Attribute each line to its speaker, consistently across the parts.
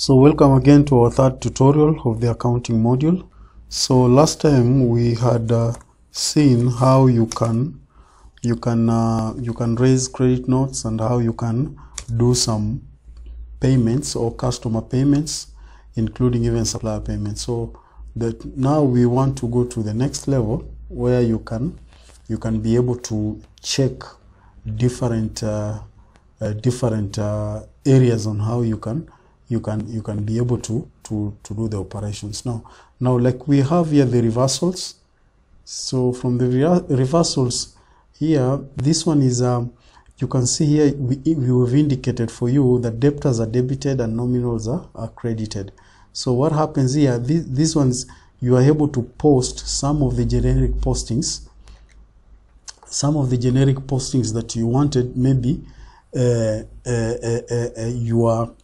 Speaker 1: So welcome again to our third tutorial of the accounting module. So last time we had seen how you can raise credit notes and how you can do some payments or customer payments, including even supplier payments. So that now we want to go to the next level where you can be able to check different areas on how you can be able to do the operations. Now like we have here the reversals. So from the reversals here, this one is you can see here we have indicated for you that debtors are debited and nominals are credited. So what happens here, these ones you are able to post some of the generic postings that you wanted, maybe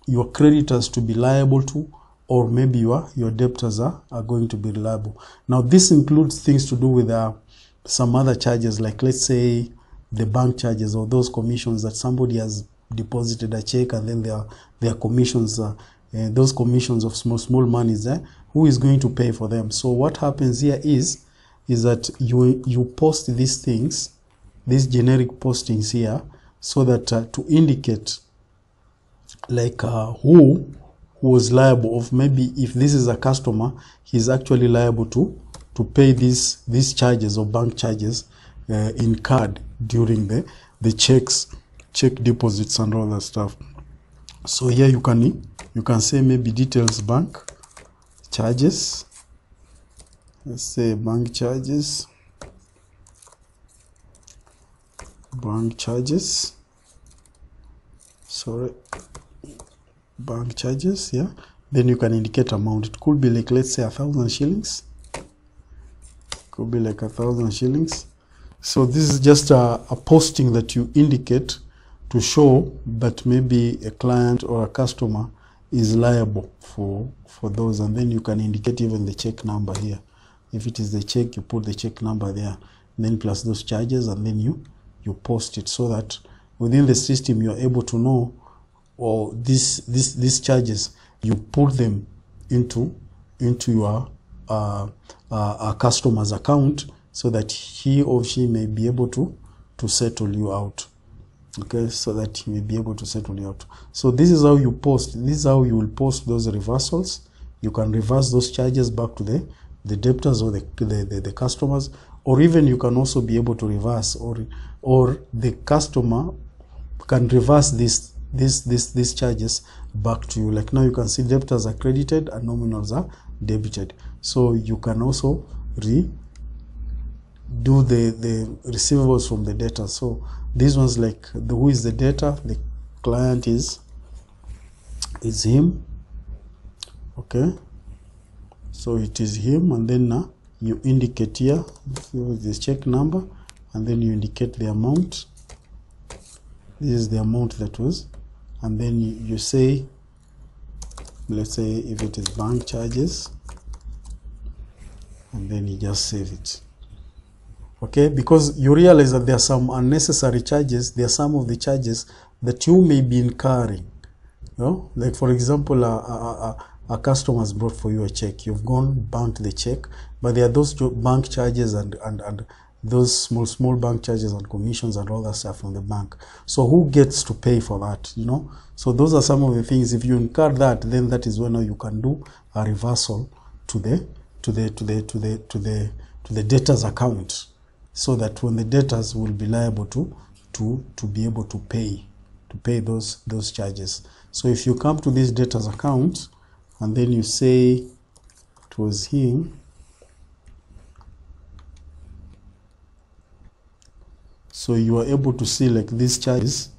Speaker 1: your creditors to be liable to, or maybe your debtors are going to be liable. Now this includes things to do with some other charges, like let's say the bank charges or those commissions that somebody has deposited a check and then there are commissions, those commissions of small monies there. Who is going to pay for them? So what happens here is that you post these things, these generic postings here, so that to indicate like who was liable, of maybe if this is a customer, he's actually liable to pay these charges or bank charges incurred during the check deposits and all that stuff. So here you can say maybe details bank charges. Let's say bank charges. Bank charges, yeah. Then you can indicate amount. It could be like, let's say 1,000 shillings. Could be like 1,000 shillings. So this is just a posting that you indicate to show that maybe a client or a customer is liable for those, and then you can indicate even the check number here. If it is the check, you put the check number there, then plus those charges, and then you post it, so that within the system you are able to know, or these charges, you put them into your customer's account, so that he or she may be able to settle you out. Okay, so that he may be able to settle you out. So this is how you post. This is how you will post those reversals. You can reverse those charges back to the debtors or the customers, or even you can also be able to reverse, or the customer can reverse these charges back to you. Like now you can see debtors are credited and nominals are debited. So you can also do the receivables from the debtors. So these ones, like who is the debtor, the client is him. Okay, so it is him, and then you indicate here this check number, and then you indicate the amount. This is the amount that was, and then you say, let's say if it is bank charges, and then you just save it. Okay, because you realize that there are some unnecessary charges. There are some of the charges that you may be incurring. You know, like for example, a customer has brought for you a check. You've gone bound the check, but there are those bank charges and those small bank charges and commissions and all that stuff from the bank. So who gets to pay for that? You know, so those are some of the things. If you incur that, then that is when you can do a reversal to the debtors account, so that when the debtors will be liable to be able to pay those charges. So if you come to this debtors account, and then you say it was him, so you are able to see like these charges,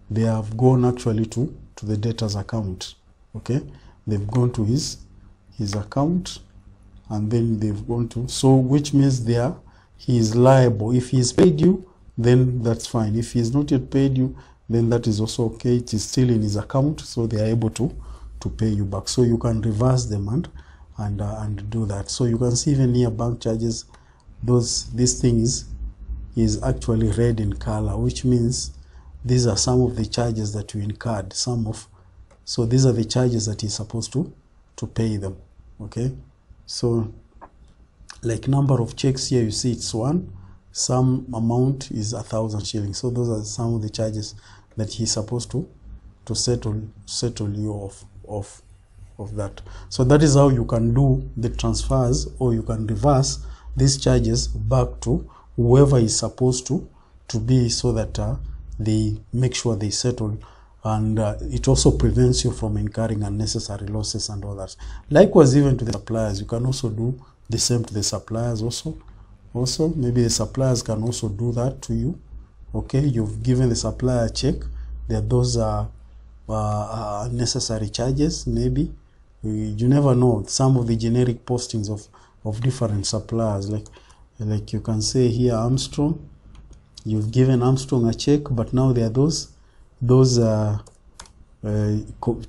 Speaker 1: they have gone actually to the debtors account. Okay, they've gone to his account, and then they've gone to, so which means he is liable. If he has paid you, then that's fine. If he has not yet paid you, then that is also okay. It is still in his account, so they are able to pay you back. So you can reverse them and do that. So you can see even here bank charges, this thing is actually red in color, which means these are some of the charges that you incurred, some of So these are the charges that he's supposed to pay them. Okay, so like number of checks here, you see it's 1, some amount is 1,000 shillings. So those are some of the charges that he's supposed to settle you of that. So that is how you can do the transfers, or you can reverse these charges back to whoever is supposed to be, so that they make sure they settle. And it also prevents you from incurring unnecessary losses and all that. Likewise, even to the suppliers, you can also do the same to the suppliers also. Maybe the suppliers can also do that to you. Okay, you've given the supplier a check. There are those necessary charges. Maybe you never know. Some of the generic postings of different suppliers, like you can say here Armstrong. You've given Armstrong a check, but now there are those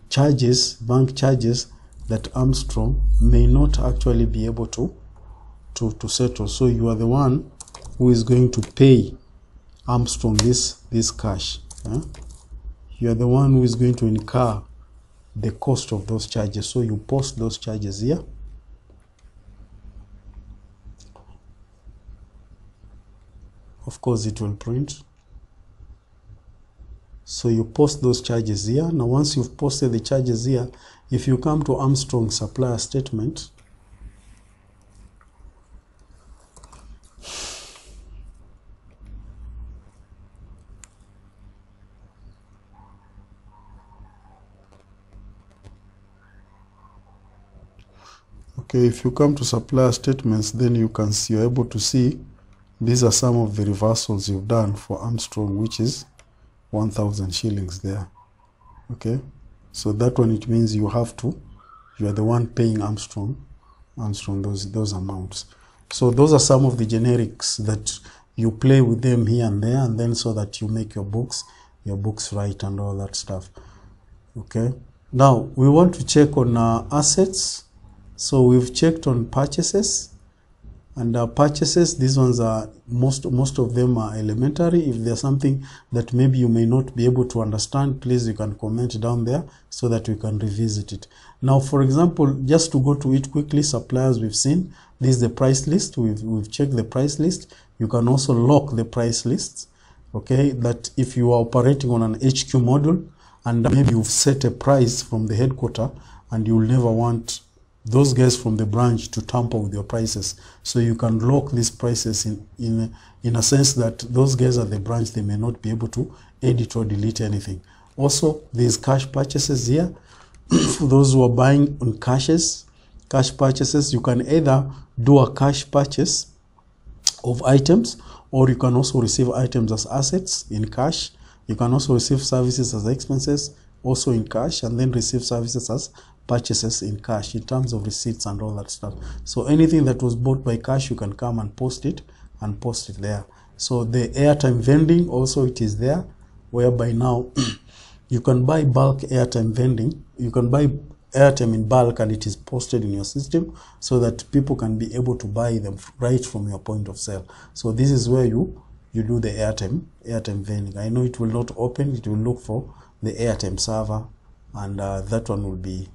Speaker 1: charges, bank charges, that Armstrong may not actually be able to settle. So you are the one who is going to pay Armstrong this cash. You are the one who is going to incur the cost of those charges. So you post those charges here. Of course, it will print. So you post those charges here. Now, once you've posted the charges here, if you come to Armstrong supplier statement, okay, if you come to supplier statements, then you're able to see these are some of the reversals you've done for Armstrong, which is 1,000 shillings there. Okay, so that one, it means you are the one paying Armstrong those amounts. So those are some of the generics that you play with them here and there, and then so that you make your books right and all that stuff. Okay, now we want to check on assets. So we've checked on purchases, and purchases, these ones are most of them are elementary. If there's something that maybe you may not be able to understand, please, you can comment down there so that we can revisit it. Now, for example, just to go to it quickly, suppliers we've seen. This is the price list. We've checked the price list. You can also lock the price lists. Okay, that if you are operating on an HQ model and maybe you've set a price from the headquarter, and you'll never want those guys from the branch to tamper with your prices, so you can lock these prices in a sense that those guys at the branch, they may not be able to edit or delete anything. Also, there's cash purchases here. For those who are buying on cash purchases, you can either do a cash purchase of items, or you can also receive items as assets in cash. You can also receive services as expenses also in cash, and then receive services as purchases in cash in terms of receipts and all that stuff. So anything that was bought by cash, you can come and post it there. So the airtime vending also, it is there, whereby now you can buy bulk airtime vending. You can buy airtime in bulk, and it is posted in your system so that people can be able to buy them right from your point of sale. So this is where you do the airtime vending. I know it will not open. It will look for the airtime server, and that one will be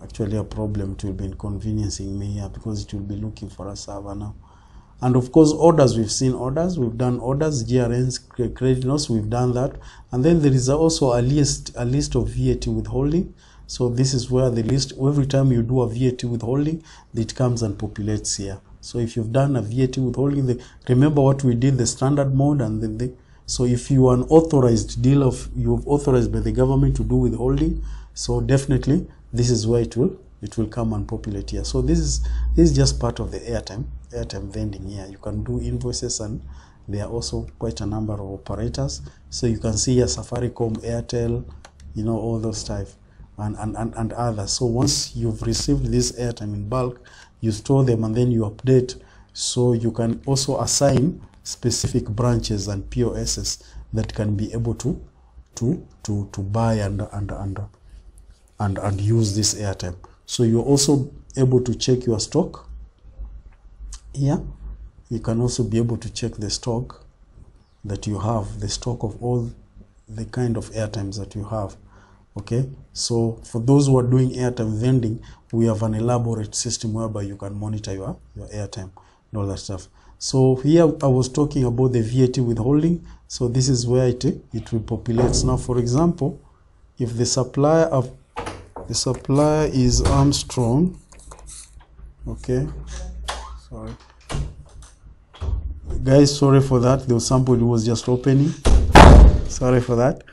Speaker 1: actually a problem. It will be inconveniencing me here because it will be looking for a server now. And of course, orders, we've seen orders, we've done orders, GRNS, credit notes, we've done that. And then there is also a list of VAT withholding. So this is where the list, every time you do a VAT withholding, it comes and populates here. So if you've done a VAT withholding, remember what we did, the standard mode, and then so if you are an authorized dealer, you've authorized by the government to do withholding, so definitely this is where it will come and populate here. So this is just part of the airtime vending here. You can do invoices, and there are also quite a number of operators. So you can see here Safaricom, Airtel, all those type and others. So once you've received this airtime in bulk, you store them and then you update. So you can also assign specific branches and POSs that can be able to buy and use this airtime. So you're also able to check your stock here. You can also be able to check the stock that you have, the stock of all the kind of airtimes that you have. Okay, so for those who are doing airtime vending, we have an elaborate system whereby you can monitor your airtime and all that stuff. So here I was talking about the VAT withholding. So this is where it repopulates. Now, for example, if the supplier is Armstrong, okay, sorry guys, sorry for that. There was somebody who was just opening. Sorry for that.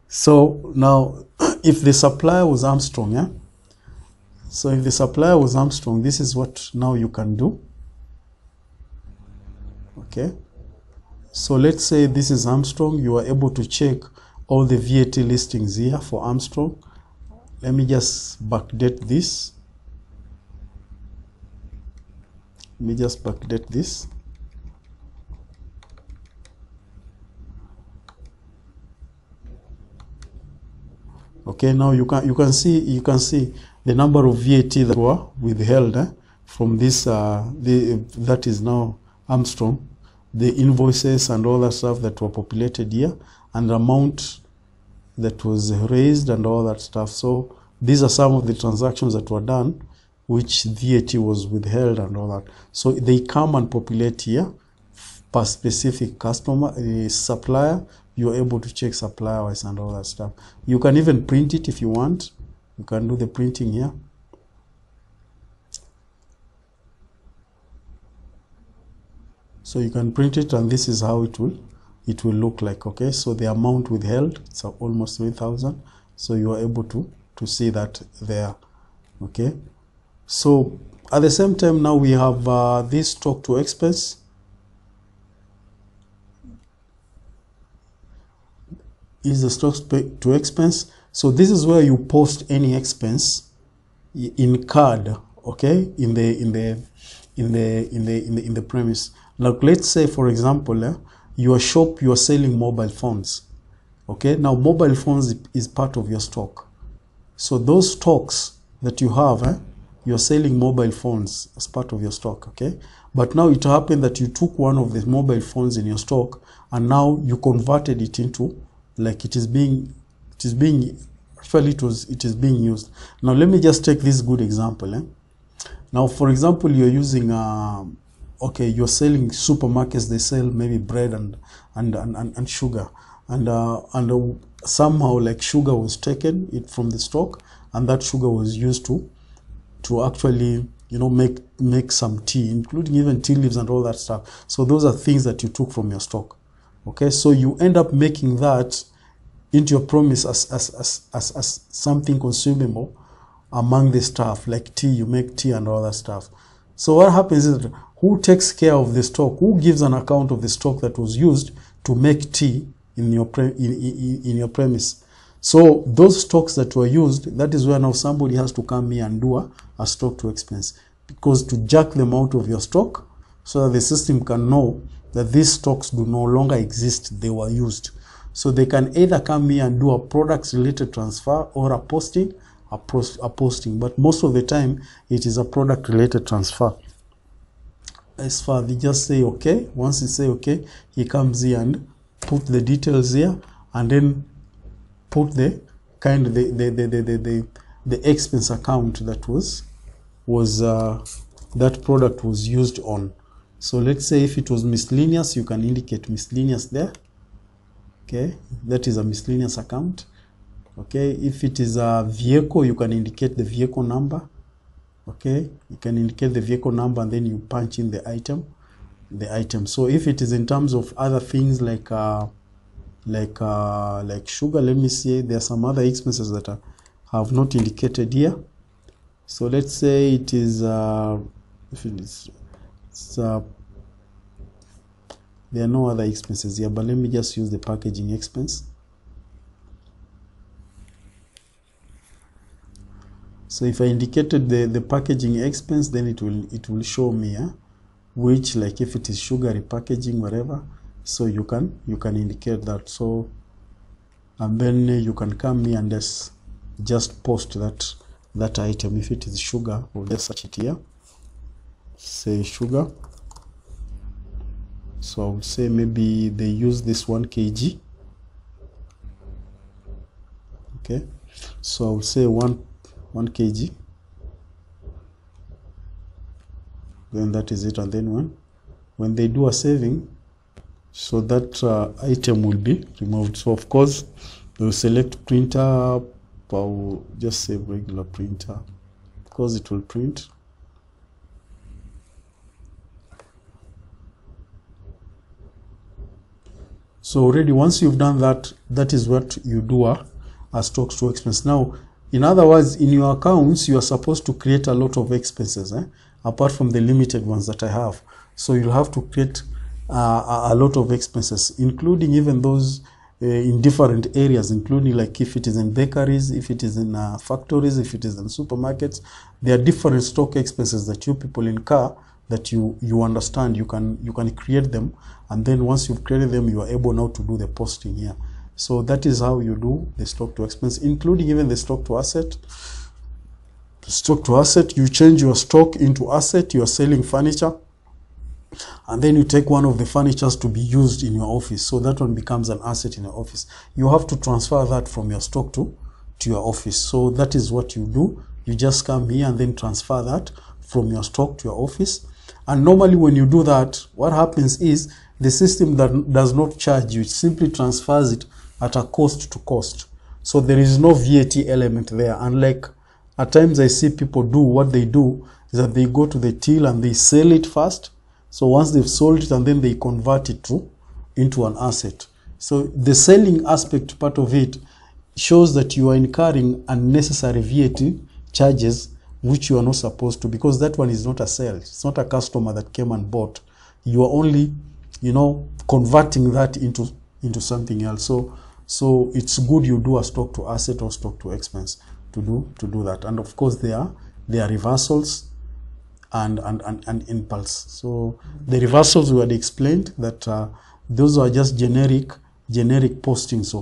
Speaker 1: So now, if the supplier was Armstrong, yeah. So if the supplier was Armstrong, this is what now you can do. Okay. So let's say this is Armstrong. You are able to check all the VAT listings here for Armstrong. Let me just backdate this. Let me just backdate this. Okay, now you can see the number of VAT that were withheld from this that is now Armstrong, the invoices and all that stuff that were populated here, and the amount that was raised and all that stuff. So these are some of the transactions that were done which VAT was withheld and all that. So they come and populate here per specific customer, supplier. You're able to check supplier wise and all that stuff. You can even print it if you want. You can do the printing here. So you can print it, and this is how it will look like. Okay, so the amount withheld, it's almost 3,000. So you are able to see that there. Okay, so at the same time now we have this stock to expense. Is the stock to expense. So this is where you post any expense incurred, okay, in the premise. Like let's say, for example, your shop, you are selling mobile phones. Okay, now mobile phones is part of your stock. So those stocks that you have, you're selling mobile phones as part of your stock. Okay, but now it happened that you took one of the mobile phones in your stock and now you converted it into, like it is being used. Now let me just take this good example. Now for example, you're using okay, you're selling supermarkets, they sell maybe bread and sugar, and somehow like sugar was taken from the stock, and that sugar was used to actually, you know, make some tea, including even tea leaves and all that stuff. So those are things that you took from your stock. Okay, so you end up making that into your promise as something consumable among the staff, like tea. You make tea and all that stuff. So what happens is that who takes care of the stock? Who gives an account of the stock that was used to make tea in your premise? So those stocks that were used, that is where now somebody has to come here and do a stock to expense, because to jack them out of your stock so that the system can know that these stocks do no longer exist, they were used. So they can either come here and do a products related transfer or a posting, but most of the time it is a product related transfer. As far they just say okay. Once they say okay, he comes here and put the details here, and then put the kind of the expense account that was that product was used on. So let's say if it was miscellaneous, you can indicate miscellaneous there. Okay, that is a miscellaneous account. Okay, if it is a vehicle, you can indicate the vehicle number. Okay, you can indicate the vehicle number and then you punch in the item. So if it is in terms of other things like sugar, let me see, there are some other expenses that I have not indicated here. So let's say it is there are no other expenses here, but let me just use the packaging expense. So if I indicated the packaging expense, then it will show me which, like if it is sugar repackaging, whatever. So you can indicate that. So and then you can come here and just post that item. If it is sugar, we'll just search it here. Say sugar. So I would say maybe they use this 1 kg. Okay. So I would say 1 kg. Then that is it. And then when they do a saving, so that item will be removed. So of course they will select printer. I'll just say regular printer because it will print. So already once you've done that, that is what you do a stock to expense. Now, in other words, in your accounts, you are supposed to create a lot of expenses, apart from the limited ones that I have. So you'll have to create a lot of expenses, including even those in different areas, including like if it is in bakeries, if it is in factories, if it is in supermarkets. There are different stock expenses that you people incur that you understand. You can create them, and then once you've created them, you are able now to do the posting here. So that is how you do the stock to expense, including even the stock to asset. Stock to asset, you change your stock into asset. You are selling furniture, and then you take one of the furnitures to be used in your office, so that one becomes an asset in your office. You have to transfer that from your stock to your office. So that is what you do. You just come here and then transfer that from your stock to your office. And normally when you do that, what happens is the system that does not charge you, it simply transfers it at a cost to cost. So there is no VAT element there. Unlike at times I see people do, what they do is that they go to the till and they sell it first. So once they've sold it, and then they convert it into an asset. So the selling aspect part of it shows that you are incurring unnecessary VAT charges which you are not supposed to, because that one is not a sale. It's not a customer that came and bought. You are only, converting that into something else. So it's good you do a stock to asset or stock to expense to do that. And of course there are reversals and impulse. So the reversals we had explained that those are just generic postings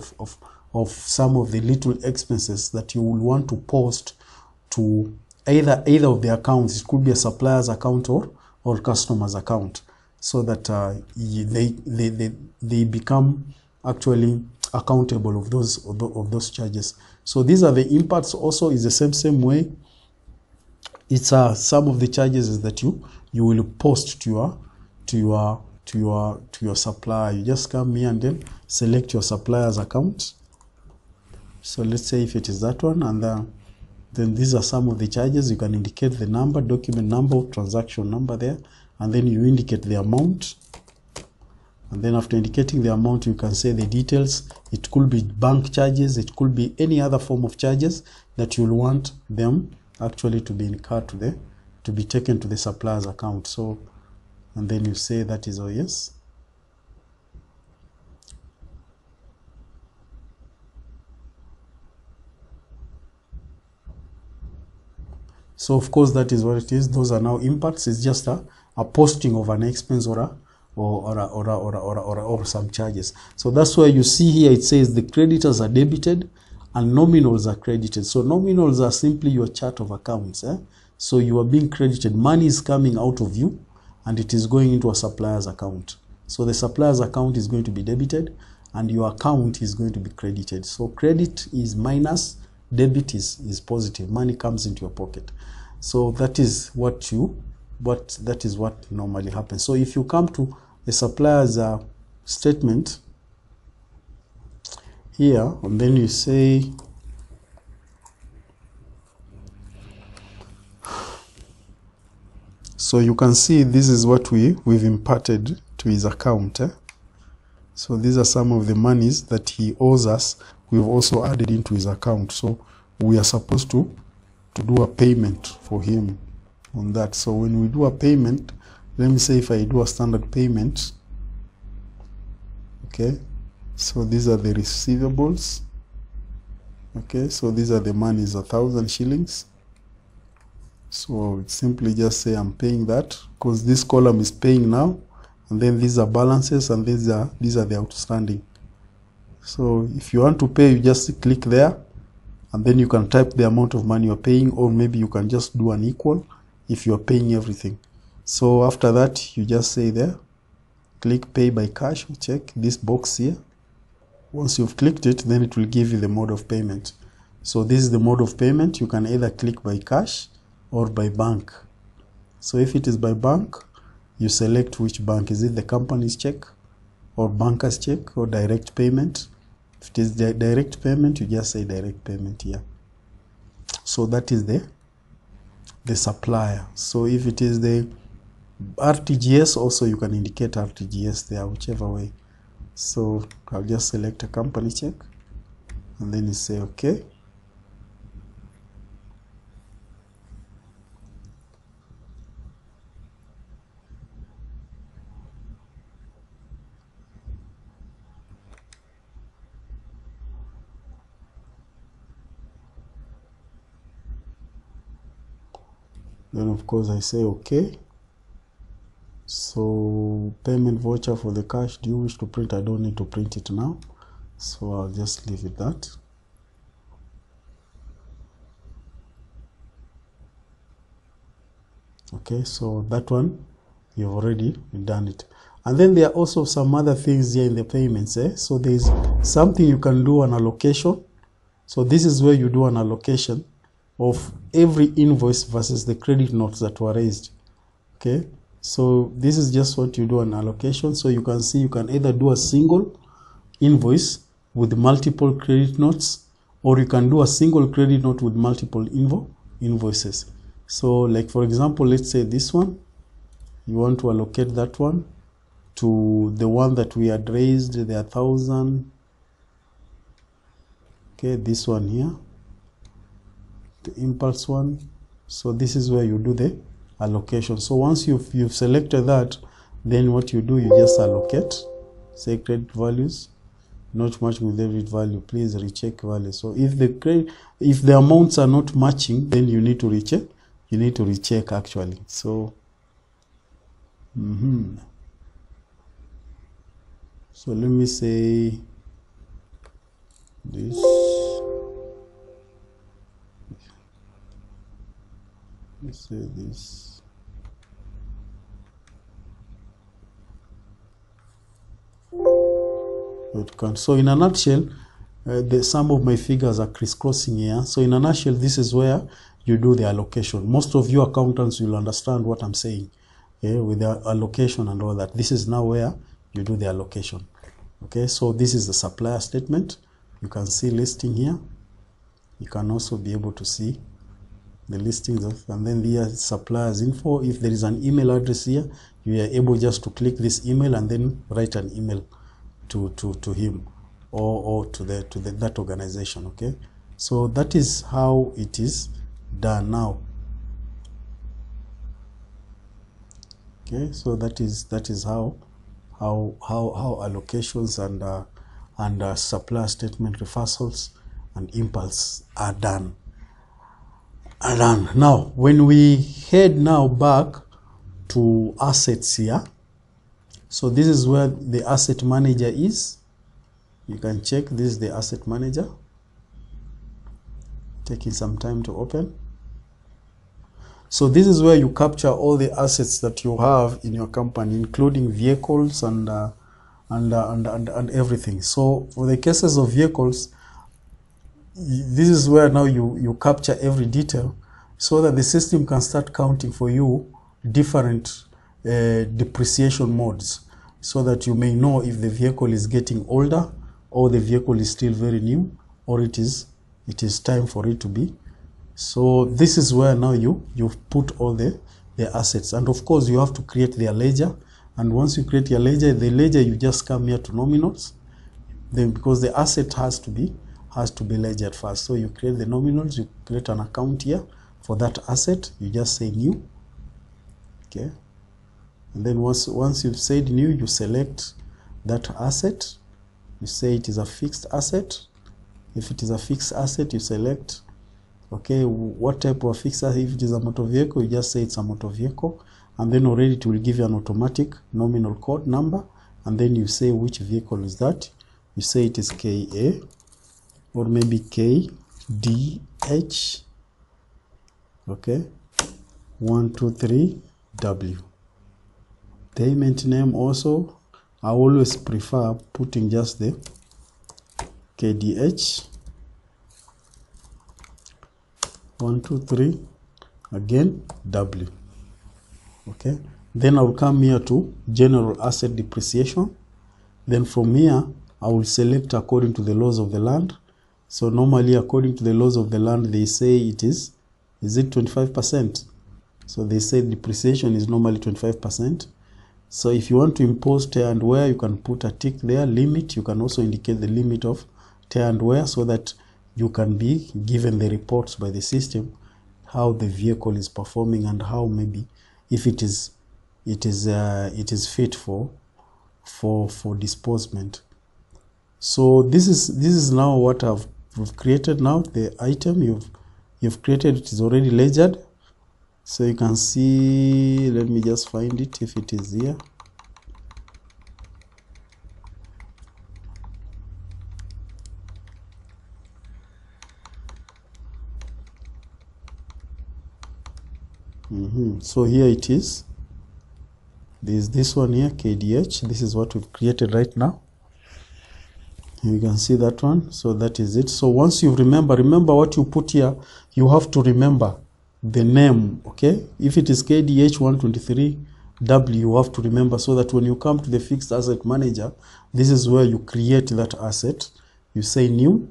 Speaker 1: of some of the little expenses that you will want to post to either of the accounts. It could be a supplier's account or customer's account, so that they become actually accountable of those charges. So these are the impacts. Also is the same way. It's some of the charges that you will post to your supplier. You just come here and then select your supplier's account. So let's say if it is that one, and then these are some of the charges. You can indicate the number, document number, transaction number there, and then you indicate the amount. And then after indicating the amount, you can say the details. It could be bank charges, it could be any other form of charges that you'll want them actually to be incurred to be taken to the supplier's account. So, and then you say that is all yes. So of course that is what it is. Those are now impacts. It's just a posting of an expense or some charges. So that's why you see here it says the creditors are debited and nominals are credited. So nominals are simply your chart of accounts. So you are being credited. Money is coming out of you and it is going into a supplier's account. So the supplier's account is going to be debited and your account is going to be credited. So credit is minus, debit is positive. Money comes into your pocket. So that is what normally happens. So if you come to the supplier's statement here, and then you say so you can see this is what we've imparted to his account. So these are some of the monies that he owes us. We've also added into his account. So we are supposed to do a payment for him on that. So when we do a payment, let me say if I do a standard payment, okay, so these are the receivables. Okay, so these are the monies, 1,000 shillings. So simply just say I'm paying that, because this column is paying now, and then these are balances, and these are the outstanding. So if you want to pay, you just click there, and then you can type the amount of money you're paying, or maybe you can just do an equal if you're paying everything. So after that, you just say there, click pay by cash, check this box here. Once you've clicked it, then it will give you the mode of payment. So this is the mode of payment. You can either click by cash or by bank. So if it is by bank, you select which bank. Is it the company's check or banker's check or direct payment? If it is the direct payment, you just say direct payment here. So that is the supplier. So if it is the RTGS, also you can indicate RTGS there, whichever way. So I'll just select a company check and then you say okay. Then of course I say okay. So payment voucher for the cash, do you wish to print? I don't need to print it now, so I'll just leave it that. Okay, so that one you've already done it. And then there are also some other things here in the payments. So there's something you can do, an allocation. So this is where you do an allocation of every invoice versus the credit notes that were raised. Okay, so this is just what you do, an allocation. So you can see you can either do a single invoice with multiple credit notes, or you can do a single credit note with multiple invoices. So like for example, let's say this one, you want to allocate that one to the one that we had raised, the 1,000. Okay, this one here, the impulse one. So this is where you do the allocation. So once you've selected that, then what you do, you just allocate, say credit values, not match with debit value, please recheck value. So if the amounts are not matching, then you need to recheck. You need to recheck actually. So so let me say this. Let's say this. So in a nutshell, some of my figures are crisscrossing here. So in a nutshell, this is where you do the allocation. Most of you accountants will understand what I'm saying, with the allocation and all that. This is now where you do the allocation. Okay, so this is the supplier statement. You can see listing here. You can also be able to see the listings of, and then the suppliers info. If there is an email address here, you are able just to click this email and then write an email to him or to that organization. Okay, so that is how it is done now. Okay, so that is how allocations and supplier statement reversals and impulse are done. Now when we head now back to assets here, so this is where the asset manager is. You can check, this is the asset manager, taking some time to open. So this is where you capture all the assets that you have in your company, including vehicles and everything. So for the cases of vehicles, this is where now you capture every detail so that the system can start counting for you different depreciation modes, so that you may know if the vehicle is getting older or the vehicle is still very new, or it is time for it to be. So this is where now you've put all the assets, and of course you have to create their ledger. And once you create your ledger, the ledger, you just come here to nominals, then because the asset has to be ledgered first. So you create the nominals, you create an account here for that asset, you just say new. Okay, and then once you've said new, you select that asset, you say it is a fixed asset. If it is a fixed asset, you select, okay, what type of fixed asset. If it is a motor vehicle, you just say it's a motor vehicle, and then already it will give you an automatic nominal code number, and then you say which vehicle is that. You say it is KA, or maybe KDH, okay, 123W. Payment name also, I always prefer putting just the KDH, 1, 2, 3, again W. Okay, then I'll come here to general asset depreciation. Then from here I will select according to the laws of the land. So normally according to the laws of the land they say it is it 25%? So they say depreciation is normally 25%. So if you want to impose tear and wear, you can put a tick there, limit. You can also indicate the limit of tear and wear so that you can be given the reports by the system how the vehicle is performing and how maybe if it is fit for disbursement. So this is now what we've created. Now the item you've created, it is already ledgered. So you can see, let me just find it if it is here. So here it is. There's this one here, KDH. This is what we've created right now. You can see that one. So that is it. So once you remember what you put here, you have to remember the name. Okay, if it is KDH 123W, you have to remember so that when you come to the fixed asset manager, this is where you create that asset. You say new.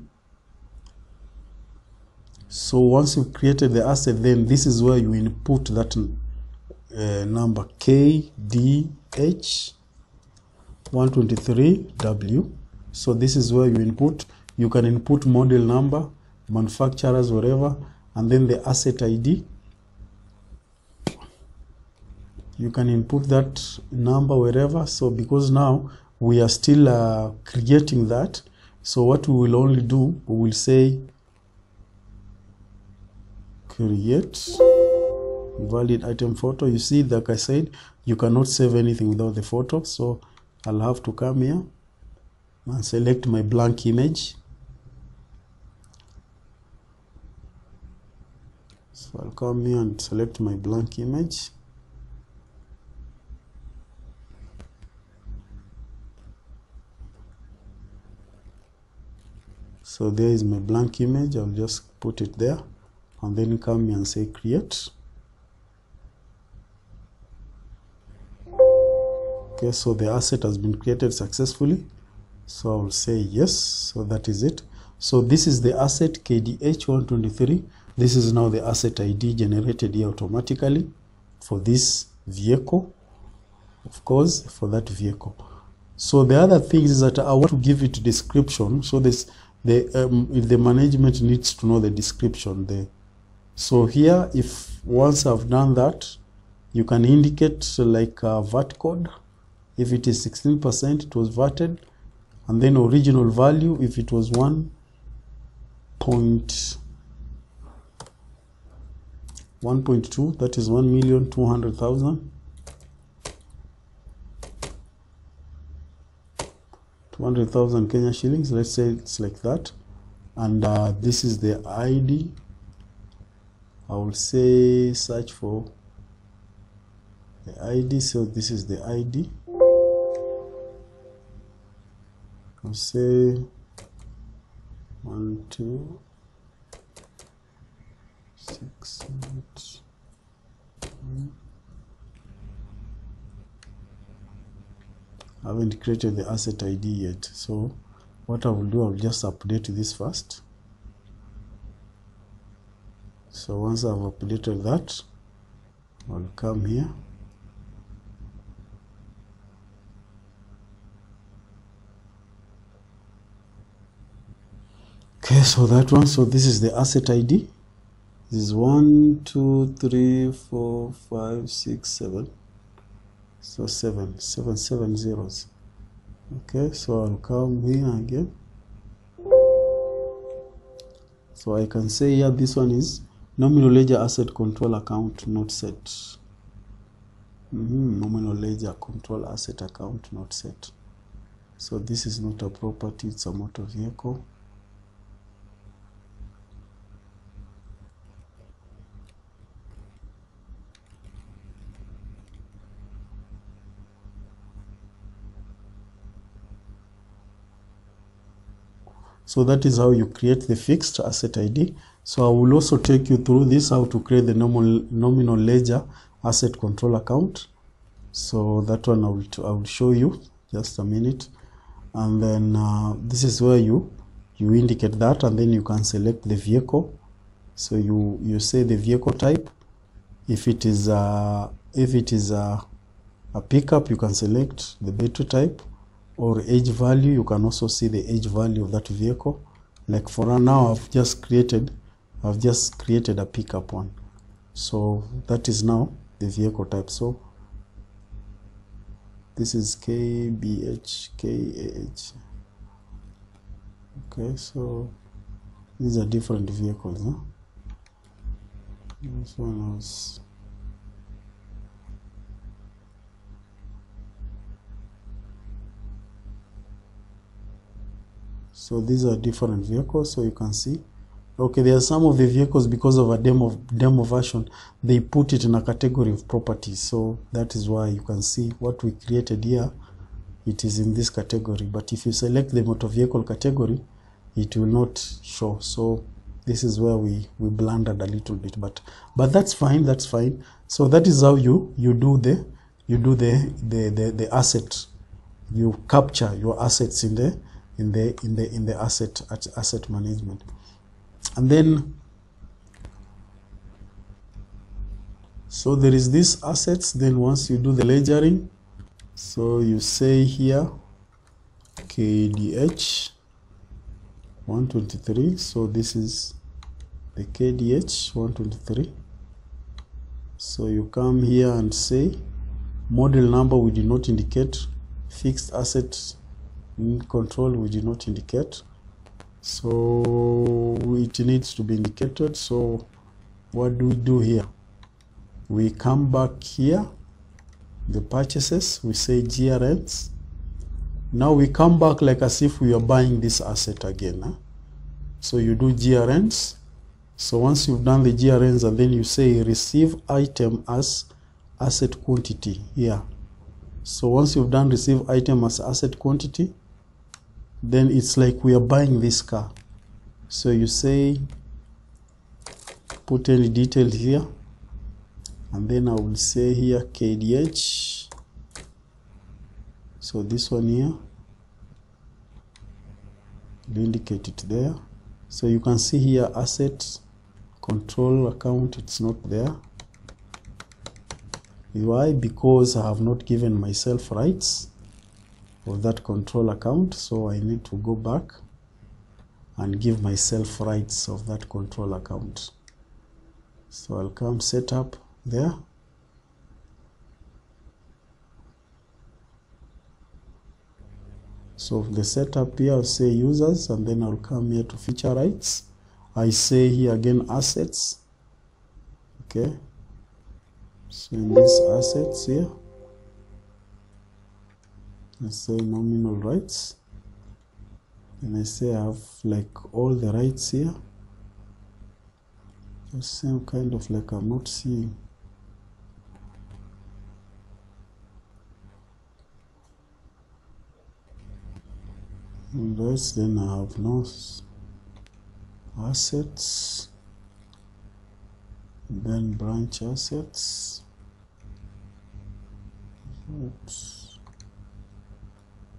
Speaker 1: So once you've created the asset, then this is where you input that number KDH 123W. So this is where you input. You can input model number, manufacturers, whatever, and then the asset ID. You can input that number wherever. So because now we are still creating that, so what we will only do, we will say create valid item photo. You see, like I said, you cannot save anything without the photo. So I'll have to come here and select my blank image. So I'll come here and select my blank image. So there is my blank image. I'll just put it there and then come here and say create. Okay, so the asset has been created successfully. So I'll say yes. So that is it. So this is the asset KDH 123. This is now the asset ID generated here automatically for this vehicle, of course, for that vehicle. So the other thing is that I want to give it description. So this if the management needs to know the description there. So here, if once I've done that, you can indicate like a VAT code. If it is 16%, it was VATed, and then original value if it was 1.2, that is 1,200,000. 200,000 Kenya shillings, let's say it's like that. And this is the ID. I will say search for the ID. So this is the ID. I'll say 1, 2, 6, 8, 9. I haven't created the asset ID yet. So what I will do, I'll just update this first. So once I've updated that, I'll come here. Okay, so that one, so this is the asset ID. This is 1, 2, 3, 4, 5, 6, 7. So 7 zeros. Okay, so I'll come here again. So I can say here this one is nominal ledger asset control account not set. Nominal ledger control asset account not set. So this is not a property, it's a motor vehicle. So that is how you create the fixed asset ID. So I will also take you through this, how to create the nominal ledger asset control account. So that one I will show you, just a minute. And then this is where you indicate that, and then you can select the vehicle. So you say the vehicle type. If it is a pickup, you can select the battery type, or age value. You can also see the age value of that vehicle. Like for now, I've just created a pickup one. So that is now the vehicle type. So this is KBH, KAH. Okay, so these are different vehicles, huh? This one was so these are different vehicles. So you can see, okay, there are some of the vehicles, because of a demo version, they put it in a category of properties. So that is why you can see what we created here, it is in this category. But if you select the motor vehicle category, it will not show. So this is where we blundered a little bit, but that's fine, that's fine. So that is how you do the asset. You capture your assets in the asset management. And then so there is this assets. Then once you do the ledgering, so you say here KDH 123. So this is the KDH 123. So you come here and say model number, we did not indicate. Fixed asset control, we did not indicate. So it needs to be indicated. So what do we do here? We come back here, the purchases, we say GRNS. Now we come back like as if we are buying this asset again. Huh? So you do GRNS. So once you've done the GRNS, and then you say receive item as asset quantity here. So once you've done receive item as asset quantity, then it's like we are buying this car. So you say put any detail here, and then I will say here KDH. So this one here, we'll indicate it there. So you can see here asset control account, it's not there. Why? Because I have not given myself rights of that control account. So I need to go back and give myself rights of that control account. So I'll come setup there. So the setup here, I'll say users, and then I'll come here to feature rights. I say here again assets. Okay. So in these assets here, I say nominal rights, and I say I have like all the rights here. Just same kind of like I'm not seeing. And rights, then I have no assets, then branch assets. Oops.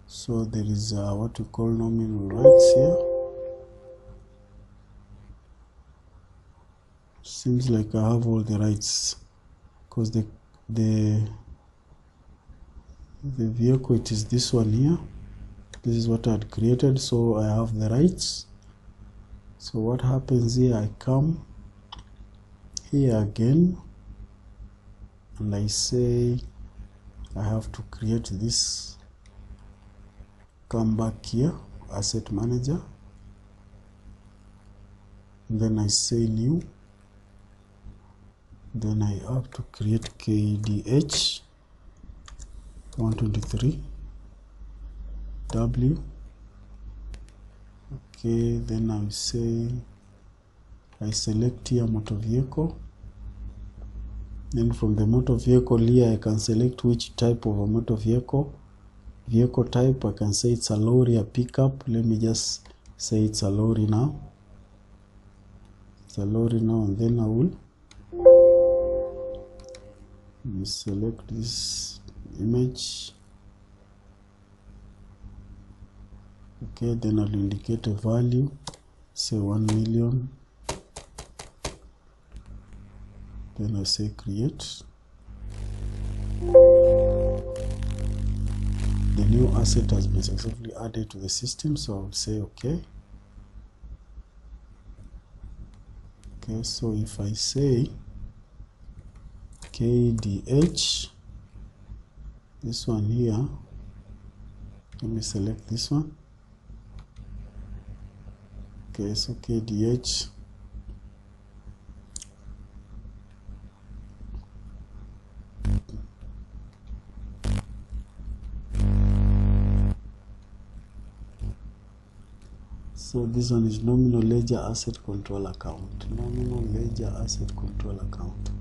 Speaker 1: So there is what we call nominal rights here. Seems like I have all the rights, because the vehicle, it is this one here. This is what I had created, so I have the rights. So what happens here, I come here again, and I say I have to create this. Come back here, asset manager, and then I say new. Then I have to create KDH 123 W. Okay, then I say I select here motor vehicle. Then from the motor vehicle here, I can select which type of a motor vehicle. Vehicle type, I can say it's a lorry, a pickup. Let me just say it's a lorry now. the lorry now, and then I will select this image. Okay, then I'll indicate a value, say 1 million. Then I say create. The new asset has been successfully added to the system, so I would say okay. Okay, so if I say KDH, this one here, let me select this one. Okay, so KDH, so this one is nominal ledger asset control account. Nominal ledger asset control account.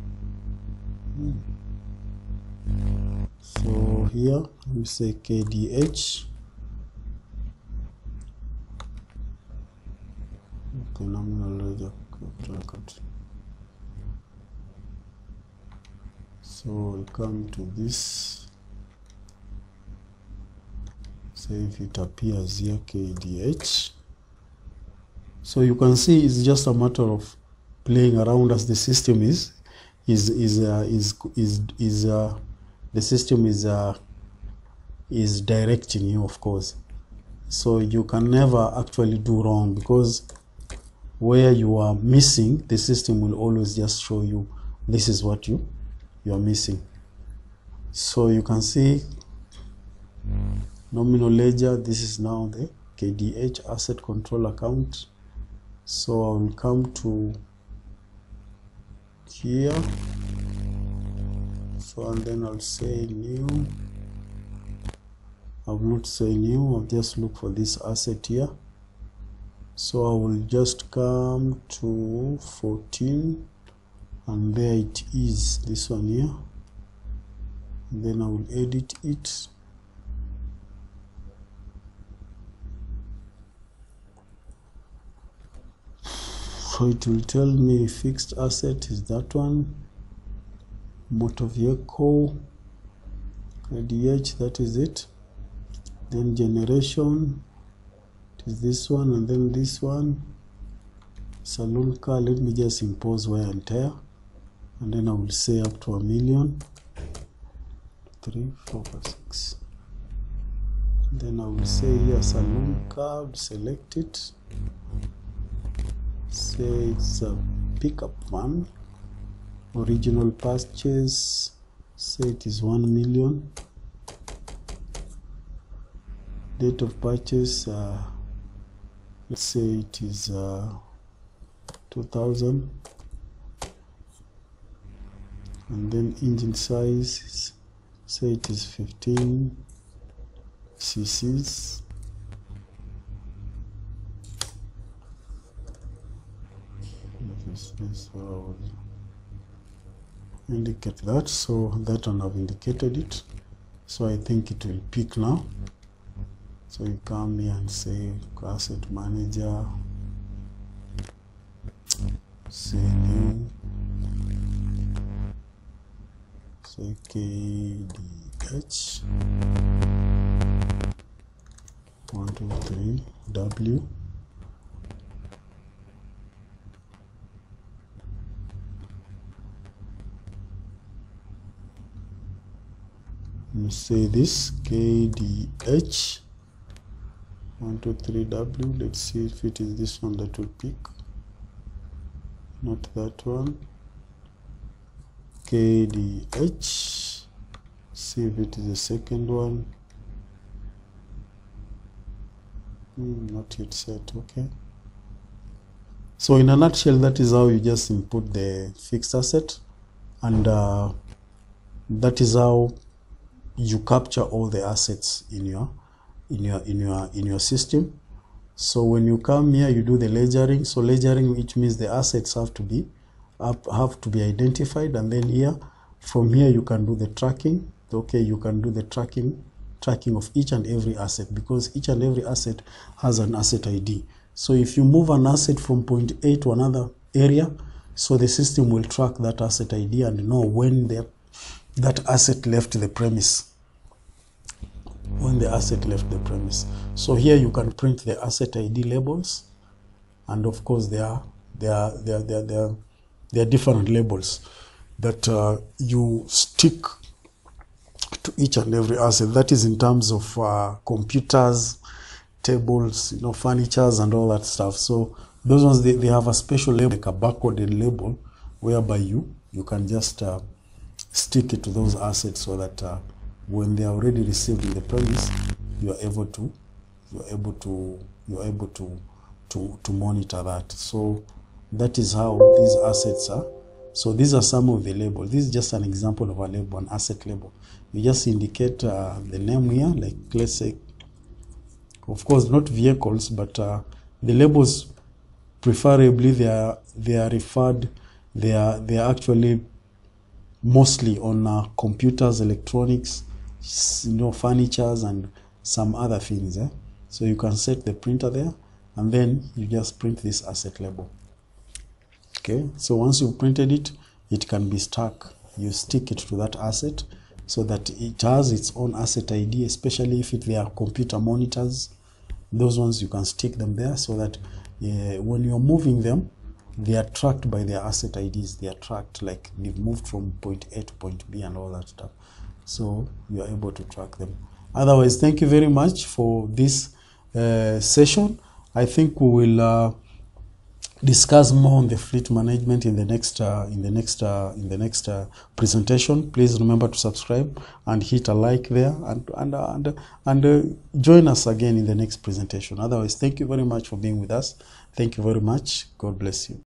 Speaker 1: So here we say KDH. Okay, nominal ledger control account. So we'll come to this. Say if it appears here, KDH. So you can see it's just a matter of playing around as the system the system is directing you, of course. So you can never actually do wrong, because where you are missing, the system will always just show you this is what you are missing. So you can see nominal ledger, this is now the KDH asset control account. So I will come to here, so and then I'll say new. I will not say new, I'll just look for this asset here. So I will just come to 14, and there it is, this one here, and then I will edit it. So it will tell me fixed asset is that one, motor vehicle, KDH, that is it. Then generation, it is this one, and then this one, saloon car. Let me just impose wear and tear, and then I will say up to 1 million. 3, 4, 5, 6. Then I will say here saloon car, select it. Say it's a pickup van, original purchase, say it is 1 million. Date of purchase, let's say it is 2000, and then engine size, say it is 15 cc's. This I will indicate that. So that one I've indicated it, so I think it will pick now. So you come here and say asset manager, say new, say KDH 123W. Say this KDH 123W. Let's see if it is this one that will pick, not that one. KDH, see if it is the second one. Not yet set. Okay, so in a nutshell, that is how you just input the fixed asset, and that is how you capture all the assets in your system. So when you come here, you do the ledgering. So ledgering, which means the assets have to be identified, and then here, from here, you can do the tracking. Okay, you can do the tracking of each and every asset, because each and every asset has an asset ID. So if you move an asset from point A to another area, so the system will track that asset ID and know when that asset left the premise. When the asset left the premise. So here you can print the asset ID labels, and of course there are different labels that you stick to each and every asset. That is in terms of computers, tables, furnitures and all that stuff. So those ones, they have a special label, like a barcoded label, whereby you can just stick it to those assets, so that when they are already received in the premise, you're able to monitor that. So that is how these assets are. So these are some of the labels. This is just an example of a label, an asset label. You just indicate the name here, like let's say, of course not vehicles, but the labels, preferably they are referred, they are actually mostly on computers, electronics, furnitures and some other things. So you can set the printer there, and then you just print this asset label. Okay, so once you've printed it, it can be stuck. You stick it to that asset so that it has its own asset ID, especially if they are computer monitors. Those ones you can stick them there, so that when you're moving them, they are tracked by their asset IDs. They are tracked like they've moved from point A to point B and all that stuff. So you are able to track them. Otherwise, thank you very much for this session. I think we will discuss more on the fleet management in the next presentation. Please remember to subscribe and hit a like there, and join us again in the next presentation. Otherwise, thank you very much for being with us. Thank you very much. God bless you.